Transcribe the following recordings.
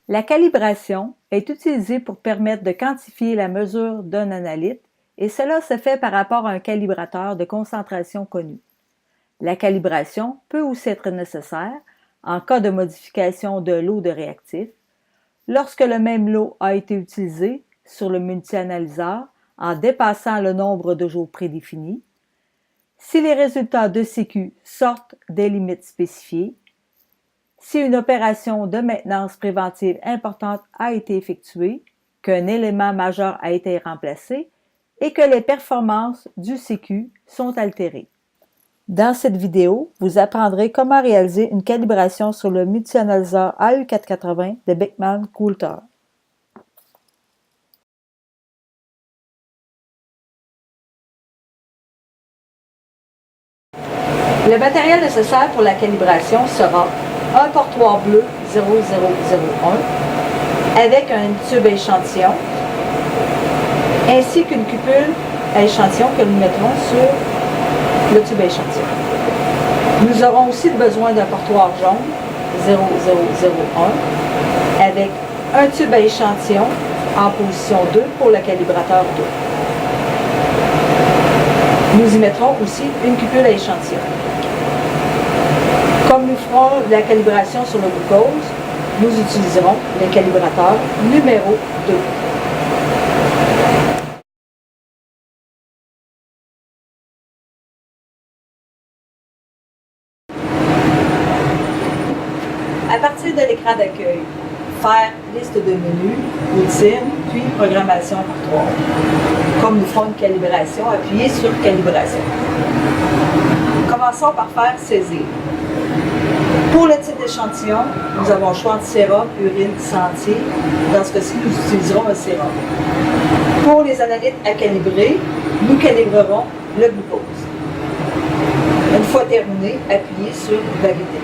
La calibration est utilisée pour permettre de quantifier la mesure d'un analyte et cela se fait par rapport à un calibrateur de concentration connu. La calibration peut aussi être nécessaire en cas de modification de lot de réactif, lorsque le même lot a été utilisé sur le multi-analyseur en dépassant le nombre de jours prédéfinis, si les résultats de CQ sortent des limites spécifiées, si une opération de maintenance préventive importante a été effectuée, qu'un élément majeur a été remplacé et que les performances du CQ sont altérées. Dans cette vidéo, vous apprendrez comment réaliser une calibration sur le multi-analyseur AU480 de Beckman Coulter. Le matériel nécessaire pour la calibration sera un portoir bleu 0001 avec un tube à échantillon ainsi qu'une cupule à échantillon que nous mettrons sur le tube à échantillon. Nous aurons aussi besoin d'un portoir jaune 0001 avec un tube à échantillon en position 2 pour le calibrateur 2. Nous y mettrons aussi une cupule à échantillon. Comme nous ferons la calibration sur le glucose, nous utiliserons le calibrateur numéro 2. À partir de l'écran d'accueil, faire liste de menus, routine, puis programmation portoir. Comme nous ferons une calibration, appuyez sur calibration. Commençons par faire saisir. Pour le type d'échantillon, nous avons le choix entre sérum, urine, sentier. Dans ce cas-ci, nous utiliserons un sérum. Pour les analytes à calibrer, nous calibrerons le glucose. Une fois terminé, appuyez sur valider.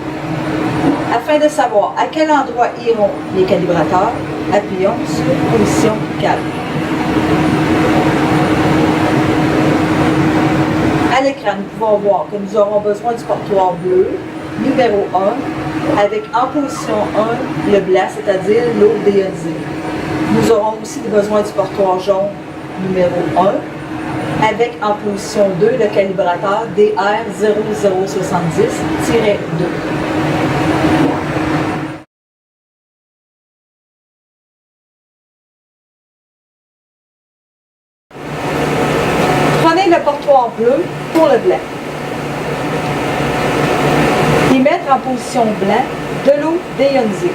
Afin de savoir à quel endroit iront les calibrateurs, appuyons sur position calme. À l'écran, nous pouvons voir que nous aurons besoin du portoir bleu, numéro 1, avec en position 1 le blanc, c'est-à-dire l'eau déionisée. Nous aurons aussi besoin du portoir jaune, numéro 1, avec en position 2 le calibrateur DR0070-2. Prenez le portoir bleu pour le blanc. Et mettre en position blanc de l'eau déionisée.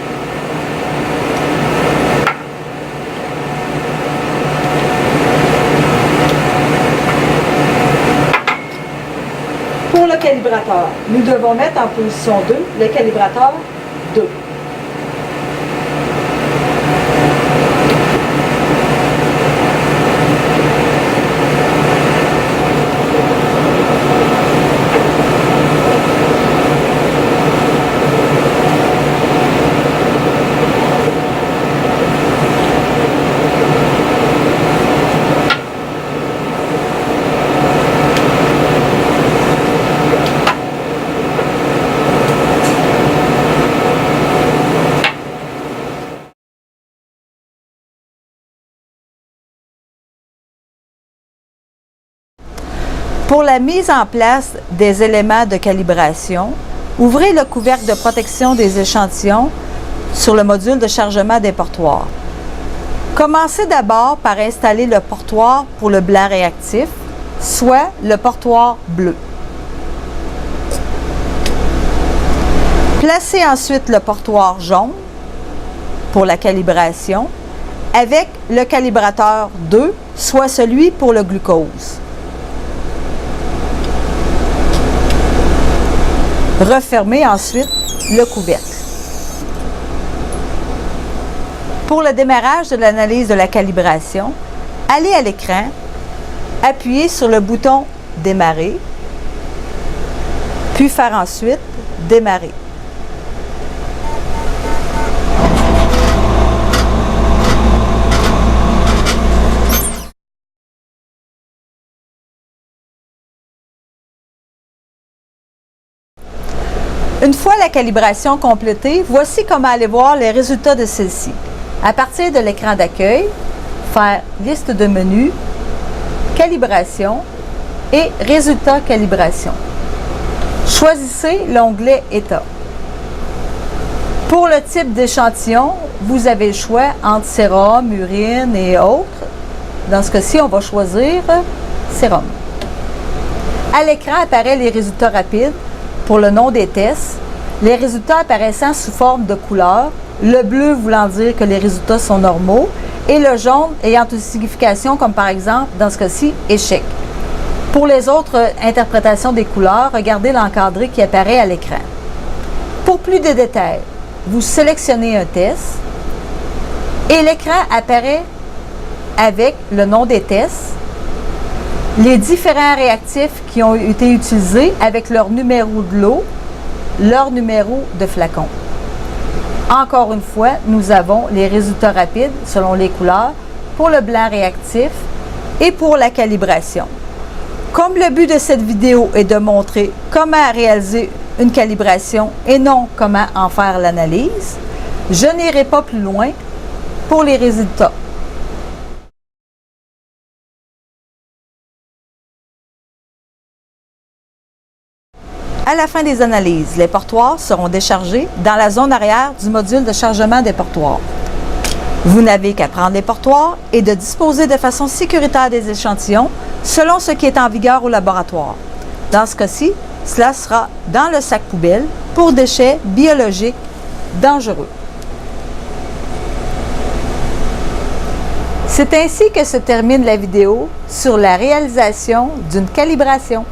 Pour le calibrateur, nous devons mettre en position 2 le calibrateur 2. Pour la mise en place des éléments de calibration, ouvrez le couvercle de protection des échantillons sur le module de chargement des portoirs. Commencez d'abord par installer le portoir pour le blanc réactif, soit le portoir bleu. Placez ensuite le portoir jaune pour la calibration avec le calibrateur 2, soit celui pour le glucose. Refermez ensuite le couvercle. Pour le démarrage de l'analyse de la calibration, allez à l'écran, appuyez sur le bouton « Démarrer », puis faire ensuite « Démarrer ». Une fois la calibration complétée, voici comment aller voir les résultats de celle-ci. À partir de l'écran d'accueil, faire liste de menus, calibration et résultats calibration. Choisissez l'onglet État. Pour le type d'échantillon, vous avez le choix entre sérum, urine et autres. Dans ce cas-ci, on va choisir sérum. À l'écran apparaissent les résultats rapides pour le nom des tests, les résultats apparaissant sous forme de couleur, le bleu voulant dire que les résultats sont normaux et le jaune ayant une signification comme par exemple, dans ce cas-ci, échec. Pour les autres interprétations des couleurs, regardez l'encadré qui apparaît à l'écran. Pour plus de détails, vous sélectionnez un test et l'écran apparaît avec le nom des tests, les différents réactifs qui ont été utilisés avec leur numéro de lot, leur numéro de flacon. Encore une fois, nous avons les résultats rapides selon les couleurs pour le blanc réactif et pour la calibration. Comme le but de cette vidéo est de montrer comment réaliser une calibration et non comment en faire l'analyse, je n'irai pas plus loin pour les résultats. À la fin des analyses, les portoirs seront déchargés dans la zone arrière du module de chargement des portoirs. Vous n'avez qu'à prendre les portoirs et de disposer de façon sécuritaire des échantillons selon ce qui est en vigueur au laboratoire. Dans ce cas-ci, cela sera dans le sac poubelle pour déchets biologiques dangereux. C'est ainsi que se termine la vidéo sur la réalisation d'une calibration.